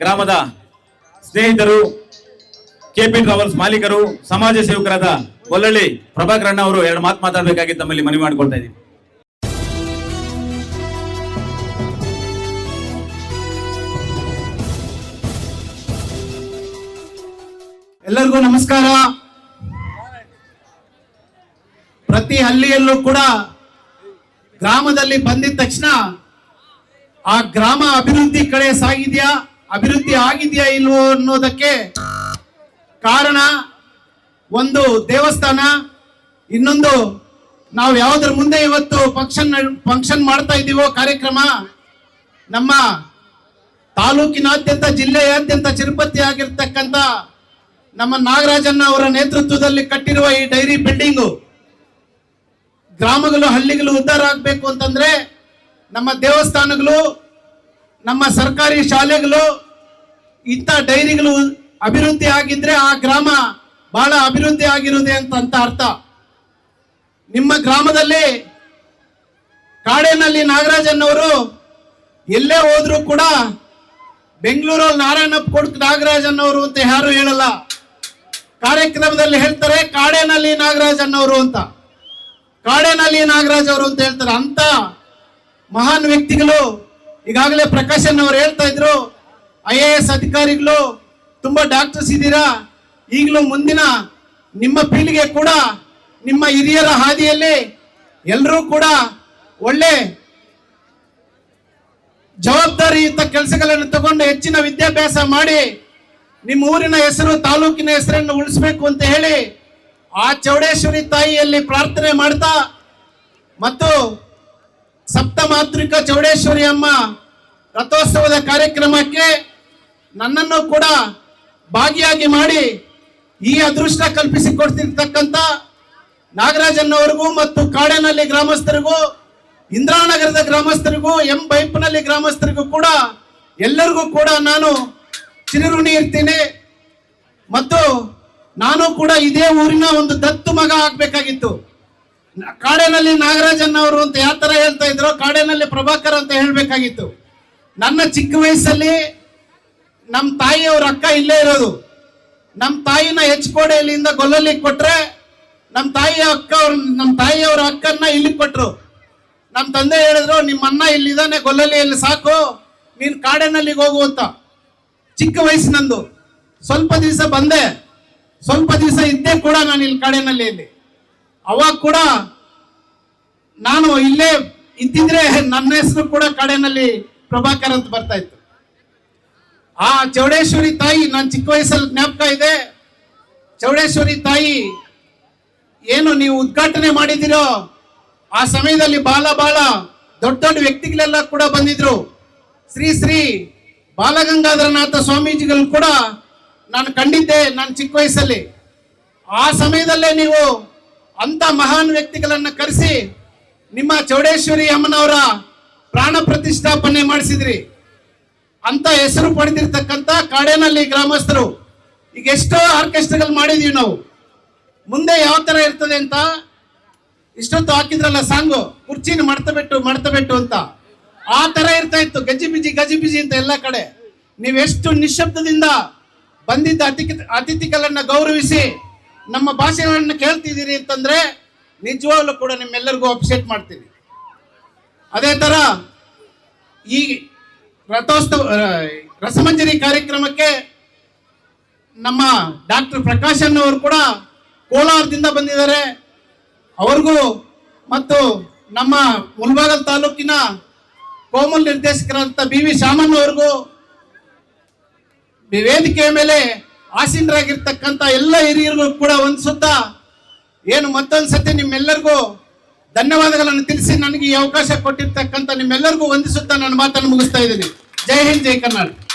ಗ್ರಾಮದ ಸ್ನೇಹಿತರು, KP travels ಮಾಲೀಕರು, ಸಮಾಜ ಸೇವಕರಾದ ಗೊಲ್ಲಳ್ಳಿ ಪ್ರಭಾಕರಣ್ಣ ಅವರು ಎರಡು ಮಾತು ಮಾತಾಡಬೇಕಾಗಿ ತಮ್ಮಲ್ಲಿ ಮನವಿ ಮಾಡಿಕೊಳ್ತಾ ಇದ್ದೀವಿ. ಎಲ್ಲರಿಗೂ ನಮಸ್ಕಾರ. ಪ್ರತಿ ಹಳ್ಳಿಯಲ್ಲೂ ಕೂಡ ಗ್ರಾಮದಲ್ಲಿ ಬಂದಿದ ತಕ್ಷಣ ಆ ಗ್ರಾಮ ಅಭಿವೃದ್ಧಿ ಕಡೆ ಸಾಗಿದ್ಯಾ, ಅಭಿವೃದ್ಧಿ ಆಗಿದೆಯಾ ಇಲ್ವೋ ಅನ್ನೋದಕ್ಕೆ ಕಾರಣ ಒಂದು ದೇವಸ್ಥಾನ, ಇನ್ನೊಂದು ನಾವು ಯಾವುದರ ಮುಂದೆ ಇವತ್ತು ಫಂಕ್ಷನ್ ಮಾಡ್ತಾ ಇದ್ದೀವೋ ಕಾರ್ಯಕ್ರಮ, ನಮ್ಮ ತಾಲೂಕಿನಾದ್ಯಂತ ಜಿಲ್ಲೆಯಾದ್ಯಂತ ಚಿರುಪತಿ ಆಗಿರ್ತಕ್ಕಂಥ ನಮ್ಮ ನಾಗರಾಜಣ್ಣ ಅವರ ನೇತೃತ್ವದಲ್ಲಿ ಕಟ್ಟಿರುವ ಈ ಡೈರಿ ಬಿಲ್ಡಿಂಗು ಗ್ರಾಮಗಳು ಹಳ್ಳಿಗಳು ಉದ್ಧಾರ ಆಗಬೇಕು ಅಂತಂದ್ರೆ ನಮ್ಮ ದೇವಸ್ಥಾನಗಳು, ನಮ್ಮ ಸರ್ಕಾರಿ ಶಾಲೆಗಳು, ಇಂಥ ಡೈರಿಗಳು ಅಭಿವೃದ್ಧಿ ಆಗಿದ್ರೆ ಆ ಗ್ರಾಮ ಬಹಳ ಅಭಿವೃದ್ಧಿ ಆಗಿರುವುದೇ ಅಂತ ಅರ್ಥ. ನಿಮ್ಮ ಗ್ರಾಮದಲ್ಲಿ ಕಾಡೇನಹಳ್ಳಿ ನಾಗರಾಜಣ್ಣವರು ಎಲ್ಲೇ ಹೋದ್ರು ಕೂಡ ಬೆಂಗಳೂರಲ್ಲಿ ನಾರಾಯಣಪ್ಪ ಕೊಡ್ಕ ನಾಗರಾಜಣ್ಣವರು ಅಂತ ಯಾರು ಹೇಳಲ್ಲ, ಕಾರ್ಯಕ್ರಮದಲ್ಲಿ ಹೇಳ್ತಾರೆ ಕಾಡೇನಹಳ್ಳಿ ನಾಗರಾಜಣ್ಣವರು ಅಂತ, ಕಾಡೇನಹಳ್ಳಿ ನಾಗರಾಜ್ ಅವರು ಅಂತ ಹೇಳ್ತಾರೆ. ಅಂತ ಮಹಾನ್ ವ್ಯಕ್ತಿಗಳು. ಈಗಾಗಲೇ ಪ್ರಕಾಶನ್ ಅವರು ಹೇಳ್ತಾ ಇದ್ರು, IAS ಅಧಿಕಾರಿಗಳು, ತುಂಬಾ ಡಾಕ್ಟರ್ಸ್ ಇದ್ದೀರಾ, ಈಗಲೂ ಮುಂದಿನ ನಿಮ್ಮ ಪೀಳಿಗೆ ಕೂಡ ನಿಮ್ಮ ಹಿರಿಯರ ಹಾದಿಯಲ್ಲಿ ಎಲ್ಲರೂ ಕೂಡ ಒಳ್ಳೆ ಜವಾಬ್ದಾರಿಯುತ ಕೆಲಸಗಳನ್ನು ತಗೊಂಡು ಹೆಚ್ಚಿನ ವಿದ್ಯಾಭ್ಯಾಸ ಮಾಡಿ ನಿಮ್ಮ ಊರಿನ ಹೆಸರು, ತಾಲೂಕಿನ ಹೆಸರನ್ನು ಉಳಿಸಬೇಕು ಅಂತ ಹೇಳಿ ಆ ಚೌಡೇಶ್ವರಿ ತಾಯಿಯಲ್ಲಿ ಪ್ರಾರ್ಥನೆ ಮಾಡ್ತಾ ಮತ್ತು ಸಪ್ತಮಾತೃಕ ಚೌಡೇಶ್ವರಿ ಅಮ್ಮ ರಥೋತ್ಸವದ ಕಾರ್ಯಕ್ರಮಕ್ಕೆ ನನ್ನನ್ನು ಕೂಡ ಭಾಗಿಯಾಗಿ ಮಾಡಿ ಈ ಅದೃಷ್ಟ ಕಲ್ಪಿಸಿಕೊಡ್ತಿರ್ತಕ್ಕಂಥ ನಾಗರಾಜಣ್ಣವರಿಗೂ ಮತ್ತು ಕಾಡೇನಹಳ್ಳಿ ಗ್ರಾಮಸ್ಥರಿಗೂ, ಇಂದ್ರಾನಗರದ ಗ್ರಾಮಸ್ಥರಿಗೂ, ಬೈಪನಹಳ್ಳಿ ಗ್ರಾಮಸ್ಥರಿಗೂ ಕೂಡ ಎಲ್ಲರಿಗೂ ಕೂಡ ನಾನು ಚಿರಋಣಿ ಇರ್ತೀನಿ. ಮತ್ತು ನಾನು ಕೂಡ ಇದೇ ಊರಿನ ಒಂದು ದತ್ತು ಮಗ ಆಗ್ಬೇಕಾಗಿತ್ತು. ಕಾಡೇನಹಳ್ಳಿ ನಾಗರಾಜಣ್ಣ ಅವರು ಅಂತ ಯಾವ ತರ ಹೇಳ್ತಾ ಇದ್ರು, ಕಾಡೇನಹಳ್ಳಿ ಪ್ರಭಾಕರ್ ಅಂತ ಹೇಳ್ಬೇಕಾಗಿತ್ತು. ನನ್ನ ಚಿಕ್ಕ ವಯಸ್ಸಲ್ಲಿ ನಮ್ಮ ತಾಯಿಯವ್ರ ಅಕ್ಕ ಇಲ್ಲೇ ಇರೋದು. ನಮ್ಮ ತಾಯಿನ ಹೆಚ್ಕೋಡೆಯಲ್ಲಿಂದ ಗೊಲ್ಲಲ್ಲಿ ಕೊಟ್ರೆ ನಮ್ಮ ತಾಯಿಯವರ ಅಕ್ಕನ್ನ ಇಲ್ಲಿ ಕೊಟ್ರು. ನಮ್ಮ ತಂದೆ ಹೇಳಿದ್ರು, ನಿಮ್ಮ ಅಣ್ಣ ಇಲ್ಲಿದ್ದಾನೆ ಗೊಲ್ಲಲ್ಲಿಯಲ್ಲಿ, ಸಾಕು ನೀನು ಕಾಡೇನಹಳ್ಳಿಗೆ ಹೋಗು ಅಂತ. ಚಿಕ್ಕ ವಯಸ್ಸಿನಂದು ಸ್ವಲ್ಪ ದಿವಸ ಬಂದೆ, ಸ್ವಲ್ಪ ದಿವಸ ಇದ್ದೆ ಕೂಡ ನಾನು ಇಲ್ಲಿ ಕಾಡೇನಹಳ್ಳಿಯಲ್ಲಿ. ಅವಾಗ ಕೂಡ ನಾನು ಇಲ್ಲೇ ಇದ್ದಿದ್ರೆ ನನ್ನ ಹೆಸರು ಕೂಡ ಕಾಡೇನಹಳ್ಳಿ ಪ್ರಭಾಕರ್ ಅಂತ ಬರ್ತಾ ಇತ್ತು. ಆ ಚೌಡೇಶ್ವರಿ ತಾಯಿ ನಾನು ಚಿಕ್ಕ ವಯಸ್ಸಲ್ಲಿ ಜ್ಞಾಪಕ ಇದೆ. ಚೌಡೇಶ್ವರಿ ತಾಯಿ ಏನು ನೀವು ಉದ್ಘಾಟನೆ ಮಾಡಿದಿರೋ ಆ ಸಮಯದಲ್ಲಿ ಬಹಳ ದೊಡ್ಡ ದೊಡ್ಡ ವ್ಯಕ್ತಿಗಳೆಲ್ಲ ಕೂಡ ಬಂದಿದ್ರು. ಶ್ರೀ ಬಾಲಗಂಗಾಧರನಾಥ ಸ್ವಾಮೀಜಿಗಳು ಕೂಡ ನಾನು ಕಂಡಿದ್ದೆ ನಾನು ಚಿಕ್ಕ ವಯಸ್ಸಲ್ಲಿ. ಆ ಸಮಯದಲ್ಲೇ ನೀವು ಅಂತ ಮಹಾನ್ ವ್ಯಕ್ತಿಗಳನ್ನ ಕರೆಸಿ ನಿಮ್ಮ ಚೌಡೇಶ್ವರಿ ಅಮ್ಮನವರ ಪ್ರಾಣ ಪ್ರತಿಷ್ಠಾಪನೆ ಮಾಡಿಸಿದ್ರಿ. ಅಂತ ಹೆಸರು ಪಡೆದಿರ್ತಕ್ಕಂಥ ಕಾಡೇನಹಳ್ಳಿ ಗ್ರಾಮಸ್ಥರು ಈಗ ಎಷ್ಟೋ ಆರ್ಕೆಸ್ಟ್ರಾಗಳು ಮಾಡಿದೀವಿ ನಾವು. ಮುಂದೆ ಯಾವ ತರ ಇರ್ತದೆ ಅಂತ ಇಷ್ಟೊತ್ತು ಹಾಕಿದ್ರಲ್ಲ ಸಾಂಗು, ಕುರ್ಚಿನ ಮಡ್ತಬಿಟ್ಟು ಅಂತ, ಆ ತರ ಇರ್ತಾ ಇತ್ತು. ಗಜಿಬಿಜಿ ಅಂತ ಎಲ್ಲ ಕಡೆ. ನೀವೆಷ್ಟು ನಿಶ್ಶಬ್ದದಿಂದ ಬಂದಿದ್ದ ಅತಿಥಿಗಳನ್ನ ಗೌರವಿಸಿ ನಮ್ಮ ಭಾಷೆಗಳನ್ನ ಕೇಳ್ತಿದ್ದೀರಿ ಅಂತಂದ್ರೆ ನಿಜವಾಗ್ಲೂ ಕೂಡ ನಿಮ್ಮೆಲ್ಲರಿಗೂ ಅಪ್ರಿಷಿಯೇಟ್ ಮಾಡ್ತೀನಿ. ಅದೇ ತರ ಈ ರಥೋತ್ಸವ ರಸಮಂಜರಿ ಕಾರ್ಯಕ್ರಮಕ್ಕೆ ನಮ್ಮ ಡಾಕ್ಟರ್ ಪ್ರಕಾಶನ್ ಅವರು ಕೂಡ ಕೋಲಾರದಿಂದ ಬಂದಿದ್ದಾರೆ. ಅವ್ರಿಗೂ ಮತ್ತು ನಮ್ಮ ಮುಳಬಾಗಿಲು ತಾಲೂಕಿನ ಕೋಮಲ್ ನಿರ್ದೇಶಕರಂತ BV ಶಾಮನ್ ಅವ್ರಿಗೂ, ವೇದಿಕೆಯ ಮೇಲೆ ಆಸೀನರಾಗಿರ್ತಕ್ಕಂಥ ಎಲ್ಲ ಹಿರಿಯರಿಗೂ ಕೂಡ ವಂದಿಸುತ್ತಾ ಏನು ಮತ್ತೊಂದು ಸತಿ ನಿಮ್ಮೆಲ್ಲರಿಗೂ ಧನ್ಯವಾದಗಳನ್ನು ತಿಳಿಸಿ ನನಗೆ ಈ ಅವಕಾಶ ಕೊಟ್ಟಿರ್ತಕ್ಕಂಥ ನಿಮ್ಮೆಲ್ಲರಿಗೂ ವಂದಿಸುತ್ತಾ ನನ್ನ ಮಾತನ್ನು ಮುಗಿಸ್ತಾ ಇದ್ದೀನಿ. ಜೈ ಹಿಂದ್, ಜೈ ಕರ್ನಾಟಕ.